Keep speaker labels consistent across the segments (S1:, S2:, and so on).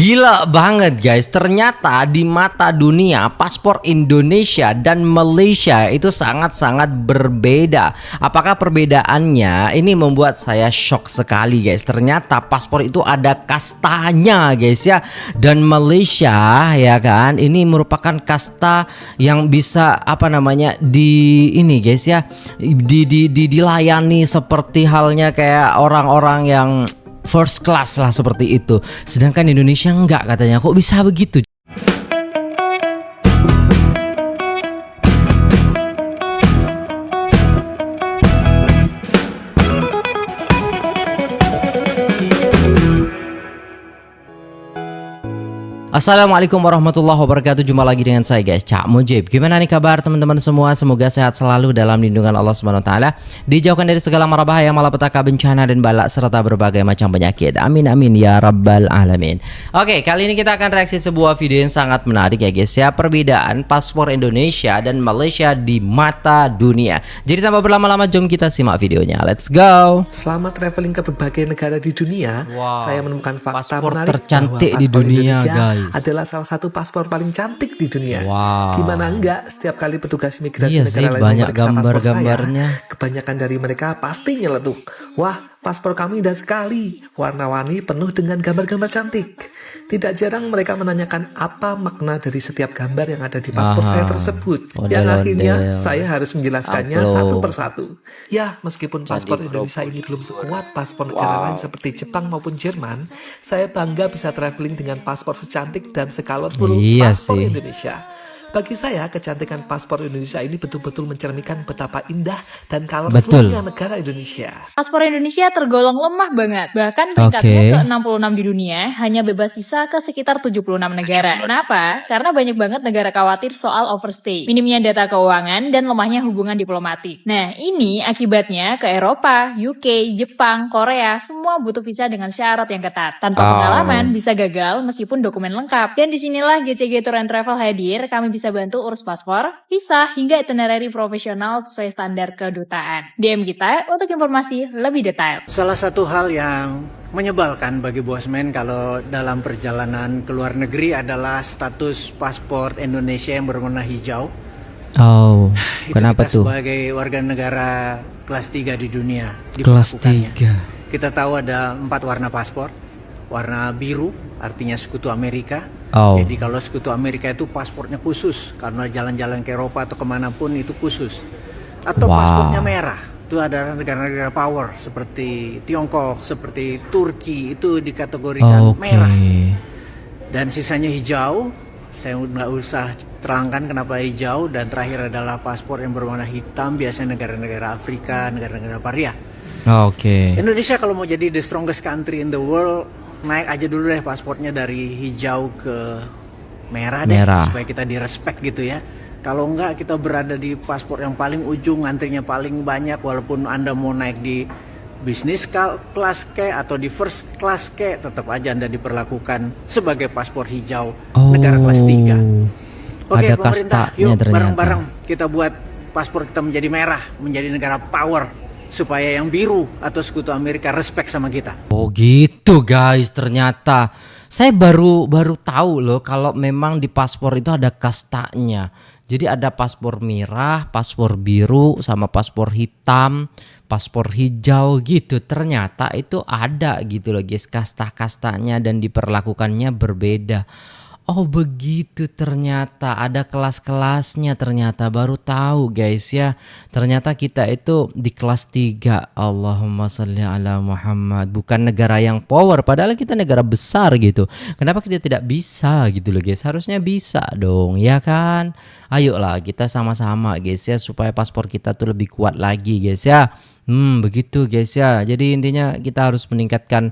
S1: Gila banget guys, ternyata di mata dunia paspor Indonesia dan Malaysia itu sangat-sangat berbeda. Apakah perbedaannya? Ini membuat saya shock sekali guys. Ternyata paspor itu ada kastanya guys ya. Dan Malaysia ya kan, ini merupakan kasta yang bisa apa namanya di ini guys ya, dilayani seperti halnya kayak orang-orang yang first class lah seperti itu. Sedangkan Indonesia enggak katanya. Kok bisa begitu? Assalamualaikum warahmatullahi wabarakatuh. Jumpa lagi dengan saya guys, Cak Mujib. Gimana nih kabar teman-teman semua? Semoga sehat selalu dalam lindungan Allah Subhanahu wa taala, dijauhkan dari segala mara bahaya, malapetaka, bencana dan balak serta berbagai macam penyakit. Amin amin ya rabbal alamin. Oke, kali ini kita akan reaksi sebuah video yang sangat menarik ya guys ya. Perbedaan paspor Indonesia dan Malaysia di mata dunia. Jadi tanpa berlama-lama, jom kita simak videonya. Let's go.
S2: Selama traveling ke berbagai negara di dunia, saya menemukan fakta
S1: paspor
S2: menarik
S1: tercantik
S2: bahwa
S1: di
S2: paspor
S1: dunia,
S2: Indonesia
S1: guys.
S2: adalah salah satu paspor paling cantik di dunia.
S1: Wow.
S2: Gimana enggak, setiap kali petugas imigrasi
S1: Iya
S2: negara
S1: sih,
S2: lain
S1: banyak
S2: memeriksa paspor
S1: gambar-gambarnya.
S2: saya, kebanyakan dari mereka pasti nyeletuk. Wah, paspor kami indah sekali, warna-warni penuh dengan gambar-gambar cantik. Tidak jarang mereka menanyakan apa makna dari setiap gambar yang ada di paspor saya tersebut. Yang akhirnya saya harus menjelaskannya satu persatu. Ya, meskipun paspor Indonesia ini belum sekuat paspor negara lain seperti Jepang maupun Jerman, saya bangga bisa traveling dengan paspor secantik dan secolorful paspor Indonesia. Bagi saya, kecantikan paspor Indonesia ini betul-betul mencerminkan betapa indah dan colorfulnya negara Indonesia.
S3: Paspor Indonesia tergolong lemah banget. Bahkan peringkatnya ke 66 di dunia, hanya bebas visa ke sekitar 76 negara. Kenapa? Karena banyak banget negara khawatir soal overstay, minimnya data keuangan, dan lemahnya hubungan diplomatik. Nah, ini akibatnya ke Eropa, UK, Jepang, Korea, semua butuh visa dengan syarat yang ketat. Tanpa pengalaman, bisa gagal meskipun dokumen lengkap. Dan disinilah GCG Tour and Travel hadir. Kami bisa bantu urus paspor, visa, hingga itinerary profesional sesuai standar kedutaan. DM kita untuk informasi lebih detail.
S4: Salah satu hal yang menyebalkan bagi bosman kalau dalam perjalanan ke luar negeri adalah status paspor Indonesia yang berwarna hijau.
S1: Oh, kenapa tuh?
S4: Sebagai warga negara kelas 3 di dunia.
S1: Kelas 3.
S4: Kita tahu ada 4 warna paspor. Warna biru artinya sekutu Amerika. Jadi kalau sekutu Amerika itu paspornya khusus, karena jalan-jalan ke Eropa atau kemanapun itu khusus. Atau paspornya merah, itu adalah negara-negara power seperti Tiongkok, seperti Turki, itu dikategorikan merah. Dan sisanya hijau. Saya nggak usah terangkan kenapa hijau. Dan terakhir adalah paspor yang berwarna hitam, biasanya negara-negara Afrika, negara-negara paria. Indonesia kalau mau jadi the strongest country in the world, naik aja dulu deh paspornya dari hijau ke merah deh, supaya kita direspek gitu ya. Kalau enggak, kita berada di paspor yang paling ujung, antrinya paling banyak. Walaupun Anda mau naik di bisnis kelas ke atau di first class ke, tetap aja Anda diperlakukan sebagai paspor hijau negara kelas 3. Oke, pemerintah, yuk bareng-bareng kita buat paspor kita menjadi merah, menjadi negara power, supaya yang biru atau sekutu Amerika respect sama kita.
S1: Oh gitu guys, ternyata saya baru tahu loh kalau memang di paspor itu ada kastanya. Jadi ada paspor merah, paspor biru, sama paspor hitam, paspor hijau gitu. Ternyata itu ada gitu loh guys, kasta-kastanya dan diperlakukannya berbeda. Oh begitu, ternyata ada kelas-kelasnya, ternyata baru tahu guys ya. Ternyata kita itu di kelas 3. Allahumma sholli ala Muhammad. Bukan negara yang power, padahal kita negara besar gitu. Kenapa kita tidak bisa gitu loh guys? Harusnya bisa dong ya kan. Ayolah kita sama-sama guys ya, supaya paspor kita tuh lebih kuat lagi guys ya. Begitu guys ya. Jadi intinya kita harus meningkatkan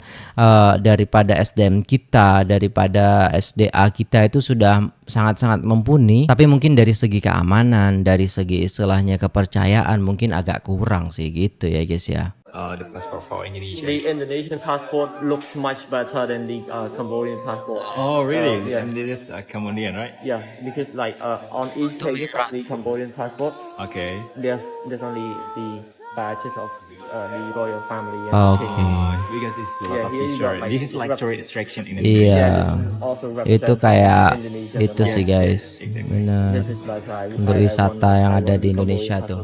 S1: daripada SDM kita, daripada SDA kita itu sudah sangat-sangat mumpuni. Tapi mungkin dari segi keamanan, dari segi istilahnya kepercayaan mungkin agak kurang sih gitu ya guys ya.
S5: The passport for Indonesia.
S6: The Indonesian passport looks much better than the Cambodian passport.
S5: Oh, really?
S6: Yeah.
S5: And this is Cambodian, right?
S6: Yeah, because like on each page of the Cambodian passport,
S5: Okay.
S6: there's only the badges of the royal family. And
S1: Oke.
S6: king.
S5: Because it's a lot
S6: Yeah,
S5: of
S6: here you
S5: feature.
S6: got, like,
S5: This is like tourist attraction in
S1: Iya.
S6: Also
S1: Itu
S6: represents
S1: kayak
S6: Indonesia
S1: itu
S6: and
S1: sih
S6: all.
S1: guys.
S5: Exactly.
S1: Bener.
S6: This is like
S1: Untuk wisata yang ada di Indonesia tuh.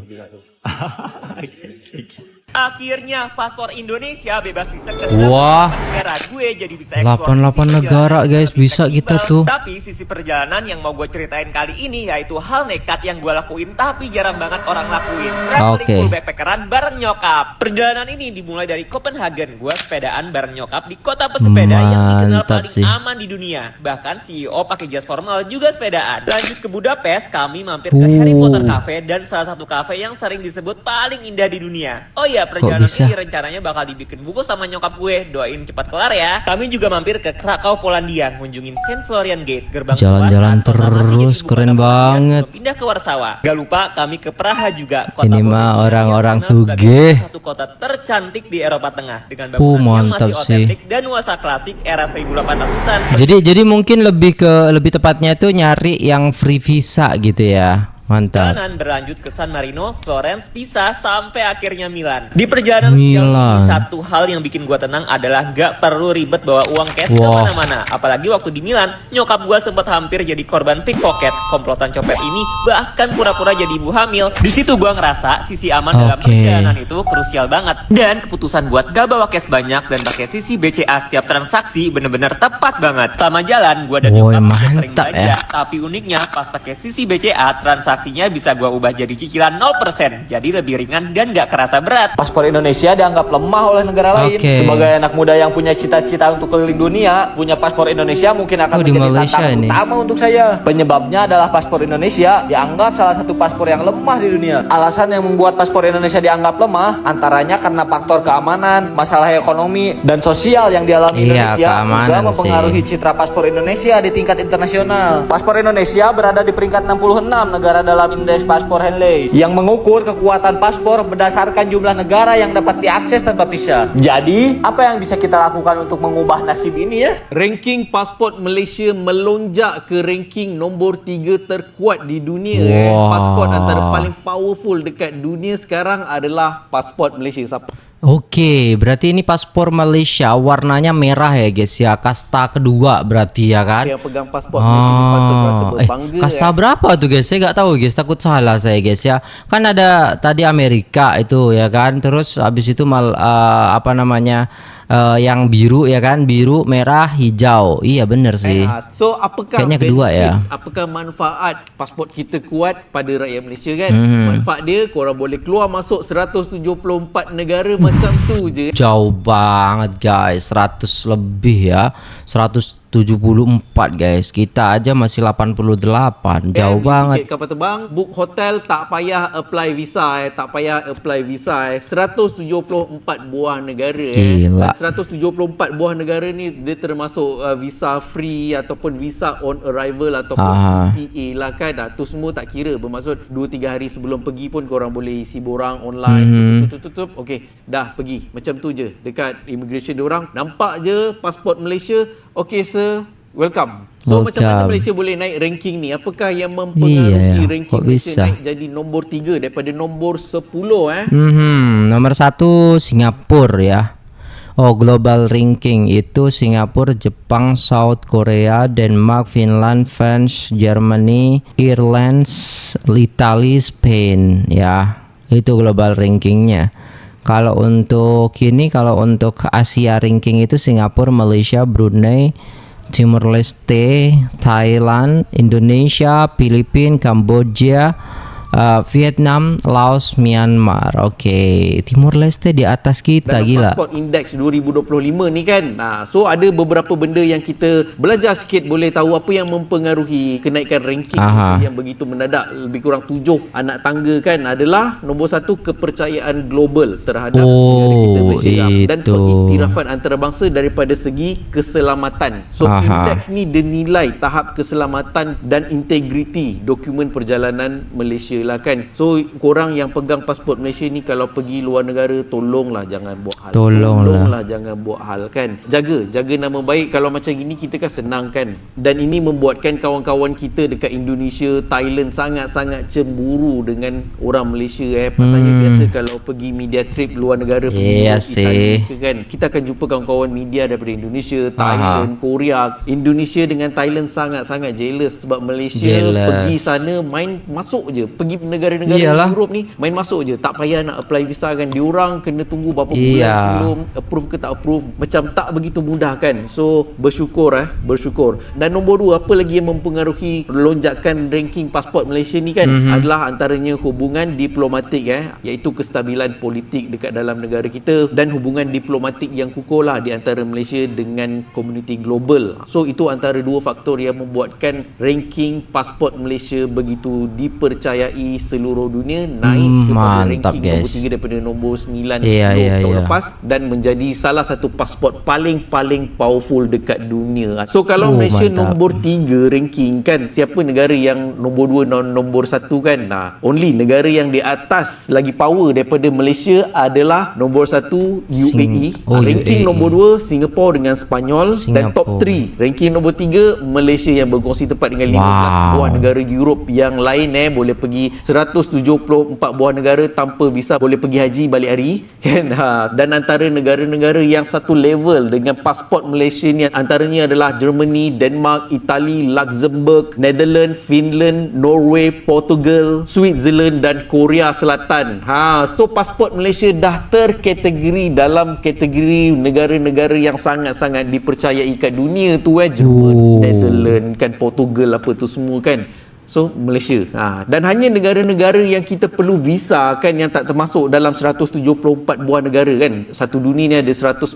S7: Akhirnya paspor Indonesia bebas visa ke
S1: Wah.
S7: negara gue jadi bisa eksplor
S1: 88
S7: sisi
S1: negara
S7: perjalanan
S1: guys,
S7: yang lebih
S1: bisa kita
S7: fleksibel.
S1: tuh.
S7: Tapi sisi perjalanan yang mau gue ceritain kali ini yaitu hal nekat yang gue lakuin tapi jarang banget orang lakuin. Traveling
S1: Oke.
S7: full backpackeran bareng nyokap. Perjalanan ini dimulai dari Copenhagen. Gue sepedaan bareng nyokap di kota pesepeda yang dikenal
S1: Mantap
S7: paling
S1: sih.
S7: aman di dunia. Bahkan CEO pakai jas formal juga sepedaan. Lanjut ke Budapest, kami mampir ke Harry Potter Cafe dan salah satu cafe yang sering disebut paling indah di dunia. Oh iya, perjalanan
S1: bisa?
S7: ini rencananya bakal dibikin buku sama nyokap gue. Doain cepat kelar ya. Kami juga mampir ke Krakow, Polandia, ngunjungin Saint Florian Gate, gerbang
S1: Jalan-jalan
S7: kota masih jadi
S1: terus,
S7: ibu
S1: keren
S7: kota Polandia
S1: banget.
S7: sebelum pindah ke Warsawa. Gak lupa kami ke Praha juga.
S1: Ini mah
S7: Bohemia
S1: orang-orang
S7: yang terkenal sebagai
S1: sugih.
S7: salah satu kota tercantik di Eropa Tengah dengan bangunan yang
S1: mantap
S7: masih
S1: sih.
S7: otentik dan nuansa klasik era 1800-an.
S1: Jadi mungkin lebih tepatnya tuh nyari yang free visa gitu ya. Mantap.
S7: Perjalanan berlanjut ke San Marino, Florence, Pisa, sampai akhirnya Milan. Di perjalanan sejauh
S1: Milan.
S7: ini, satu hal yang bikin gua tenang adalah gak perlu ribet bawa uang cash
S1: Wah.
S7: kemana-mana. Apalagi waktu di Milan, nyokap gua sempat hampir jadi korban pickpocket. Komplotan copet ini bahkan pura-pura jadi ibu hamil. Di situ gua ngerasa sisi aman dalam
S1: Oke.
S7: perjalanan itu krusial banget. Dan keputusan buat gak bawa cash banyak dan pakai sisi BCA setiap transaksi bener-bener tepat banget. Selama jalan, gua dan
S1: Woi,
S7: nyokap juga sering
S1: mantap
S7: belanja.
S1: ya.
S7: Tapi uniknya pas pakai sisi BCA transaksinya bisa gua ubah jadi cicilan 0%. Jadi lebih ringan dan gak kerasa berat.
S8: Paspor Indonesia dianggap lemah oleh negara lain.
S1: Oke.
S8: Sebagai anak muda yang punya cita-cita untuk keliling dunia, punya paspor Indonesia mungkin akan
S1: Oh, di
S8: menjadi
S1: Malaysia
S8: tantangan
S1: ini.
S8: utama untuk saya. Penyebabnya adalah paspor Indonesia dianggap salah satu paspor yang lemah di dunia. Alasan yang membuat paspor Indonesia dianggap lemah antaranya karena faktor keamanan, masalah ekonomi, dan sosial yang dialami
S1: Iya,
S8: Indonesia
S1: keamanan
S8: juga mempengaruhi
S1: sih.
S8: citra paspor Indonesia di tingkat internasional. Paspor Indonesia berada di peringkat 66 negara dalam indeks paspor Henley yang mengukur kekuatan paspor berdasarkan jumlah negara yang dapat diakses tanpa visa. Jadi, apa yang bisa kita lakukan untuk mengubah nasib ini ya?
S9: Ranking pasport Malaysia melonjak ke ranking nombor 3 terkuat di dunia.
S1: Wah.
S9: Pasport antara paling powerful dekat dunia sekarang adalah pasport Malaysia. Siapa
S1: Oke, berarti ini paspor Malaysia warnanya merah ya guys ya. Kasta kedua berarti ya kan?
S9: yang pegang pasport Malaysia ni patut rasa berbangga.
S1: kasta berapa tuh guys? Saya nggak tahu guys, takut salah saya guys ya. Kan ada tadi Amerika itu ya kan, terus habis itu apa namanya yang biru ya kan, biru, merah, hijau. Iya bener sih.
S9: So apakah
S1: Kayaknya kedua ya.
S9: apakah manfaat pasport kita kuat pada rakyat Malaysia kan? Manfaat dia korang boleh keluar masuk 174 negara macam tu je.
S1: Jauh banget guys, 100 lebih ya, 174 guys. Kita aja masih 88, jauh banget.
S9: Tiket kapal terbang, book hotel, tak payah apply visa tak payah apply visa 174 buah negara
S1: Gila.
S9: Dan 174 buah negara ni dia termasuk visa free ataupun visa on arrival ataupun ETA lah kan. Tu semua tak kira, bermaksud 2-3 hari sebelum pergi pun korang boleh isi borang online. Tutup. Okey, dah pergi. Macam tu je. Dekat immigration diorang nampak je pasport Malaysia. Okey sir, welcome. So macam mana Malaysia boleh naik ranking ni? Apakah yang mempengaruhi ranking Malaysia naik jadi nombor 3 daripada nombor 10
S1: Nomor 1 Singapura ya. Oh, global ranking itu Singapura, Jepang, South Korea, Denmark, Finland, France, Germany, Ireland, Italy, Spain ya. Itu global rankingnya. Kalau untuk Asia ranking itu Singapura, Malaysia, Brunei, Timor Leste, Thailand, Indonesia, Filipina, Kamboja, Vietnam, Laos, Myanmar. Oke, Timor Leste di atas kita.
S9: Dalam
S1: gila.
S9: Passport Index 2025 ni kan. So ada beberapa benda yang kita belajar sikit, boleh tahu apa yang mempengaruhi kenaikan ranking yang begitu mendadak, lebih kurang 7 anak tangga kan, adalah nombor 1 kepercayaan global terhadap negara kita Malaysia dan pengiktirafan antarabangsa daripada segi keselamatan. So indeks ni dinilai tahap keselamatan dan integriti dokumen perjalanan Malaysia lah kan. So korang yang pegang pasport Malaysia ni kalau pergi luar negara, tolonglah jangan buat hal. Tolonglah jangan buat hal kan. Jaga nama baik. Kalau macam gini kita kan senang kan. Dan ini membuatkan kawan-kawan kita dekat Indonesia, Thailand sangat-sangat cemburu dengan orang Malaysia pasalnya biasa kalau pergi media trip luar negara,
S1: Iya
S9: pergi
S1: sih.
S9: Italy kan, kita akan jumpa kawan-kawan media daripada Indonesia, Thailand, Korea. Indonesia dengan Thailand sangat-sangat jealous sebab Malaysia pergi sana main masuk je. Pergi negara-negara Europe ni main masuk je, tak payah nak apply visa kan. Diorang kena tunggu berapa bulan sebelum approve ke tak approve, macam tak begitu mudah kan. So bersyukur. Dan nombor 2, apa lagi yang mempengaruhi lonjakan ranking pasport Malaysia ni kan, adalah antaranya hubungan diplomatik iaitu kestabilan politik dekat dalam negara kita dan hubungan diplomatik yang kukuh lah di antara Malaysia dengan komuniti global. So itu antara 2 faktor yang membuatkan ranking pasport Malaysia begitu dipercayai seluruh dunia, naik kepada ranking nombor 3 daripada nombor 9 10 tahun lepas dan menjadi salah satu pasport paling powerful dekat dunia. So kalau Malaysia nombor 3 ranking kan, siapa negara yang nombor 2 dan nombor 1 kan? Only negara yang di atas lagi power daripada Malaysia adalah nombor 1 UAE, ranking nombor 2 Singapura dengan Spanyol, dan top 3 ranking nombor 3 Malaysia yang berkongsi tempat dengan 15 buah negara Europe yang lain boleh pergi 174 buah negara tanpa visa, boleh pergi haji balik hari kan. Dan antara negara-negara yang satu level dengan pasport Malaysia ni antaranya adalah Germany, Denmark, Itali, Luxembourg, Netherlands, Finland, Norway, Portugal, Switzerland dan Korea Selatan. So pasport Malaysia dah terkategori dalam kategori negara-negara yang sangat-sangat dipercayai kat dunia tu Germany, Netherlands kan, Portugal apa tu semua kan. So Malaysia. Dan hanya negara-negara yang kita perlu visa kan yang tak termasuk dalam 174 buah negara kan. Satu dunia ni ada 195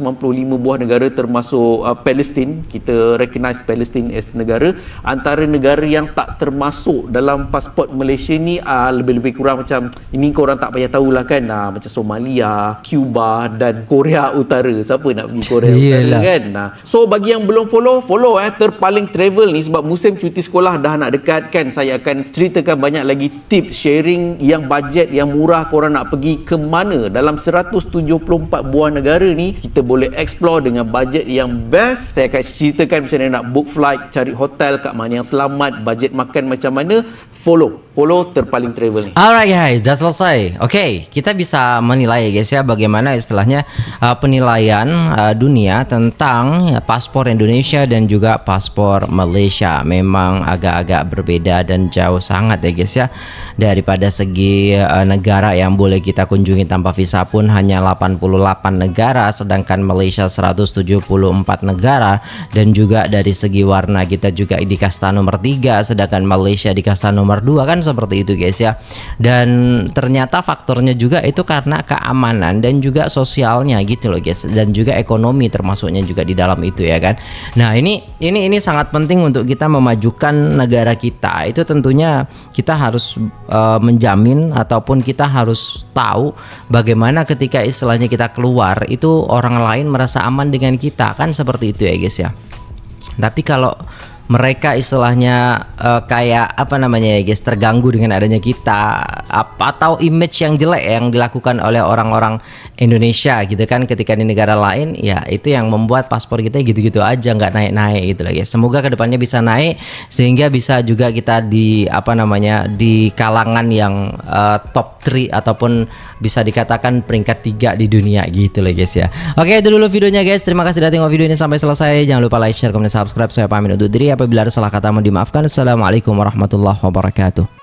S9: buah negara termasuk Palestin. Kita recognize Palestin as negara. Antara negara yang tak termasuk dalam pasport Malaysia ni lebih-lebih kurang macam ini korang tak payah tahulah kan. Macam Somalia, Cuba dan Korea Utara. Siapa nak pergi Korea Utara kan? So bagi yang belum follow Terpaling Travel ni sebab musim cuti sekolah dah nak dekat kan. Saya akan ceritakan banyak lagi tips sharing yang bajet yang murah korang nak pergi ke mana. Dalam 174 buah negara ni kita boleh explore dengan bajet yang best. Saya akan ceritakan macam mana nak book flight, cari hotel kat mana yang selamat, bajet makan macam mana. Follow Terpaling Travel ni.
S1: Alright guys, dah selesai. Okay, kita bisa menilai guys ya bagaimana istilahnya penilaian dunia tentang paspor Indonesia dan juga paspor Malaysia. Memang agak-agak berbeda dan jauh sangat ya guys ya. Daripada segi negara yang boleh kita kunjungi tanpa visa pun hanya 88 negara, sedangkan Malaysia 174 negara. Dan juga dari segi warna kita juga di kasta nomor 3, sedangkan Malaysia di kasta nomor 2 kan, seperti itu guys ya. Dan ternyata faktornya juga itu karena keamanan dan juga sosialnya gitu loh guys, dan juga ekonomi termasuknya juga di dalam itu ya kan. Nah ini sangat penting untuk kita memajukan negara kita. Itu tentunya kita harus menjamin ataupun kita harus tahu bagaimana ketika istilahnya kita keluar itu orang lain merasa aman dengan kita kan, seperti itu ya guys ya. Tapi kalau mereka istilahnya kayak apa namanya ya guys, terganggu dengan adanya kita atau image yang jelek yang dilakukan oleh orang-orang Indonesia gitu kan ketika di negara lain, ya itu yang membuat paspor kita gitu-gitu aja, nggak naik-naik gitu lah guys. Semoga kedepannya bisa naik sehingga bisa juga kita di apa namanya di kalangan yang top 3 ataupun bisa dikatakan peringkat 3 di dunia gitu loh guys ya. Oke, itu dulu videonya guys. Terima kasih sudah tengok video ini sampai selesai. Jangan lupa like, share, komen, subscribe. Saya pamit undur diri. Apabila ada salah kata mohon dimaafkan. Assalamualaikum warahmatullahi wabarakatuh.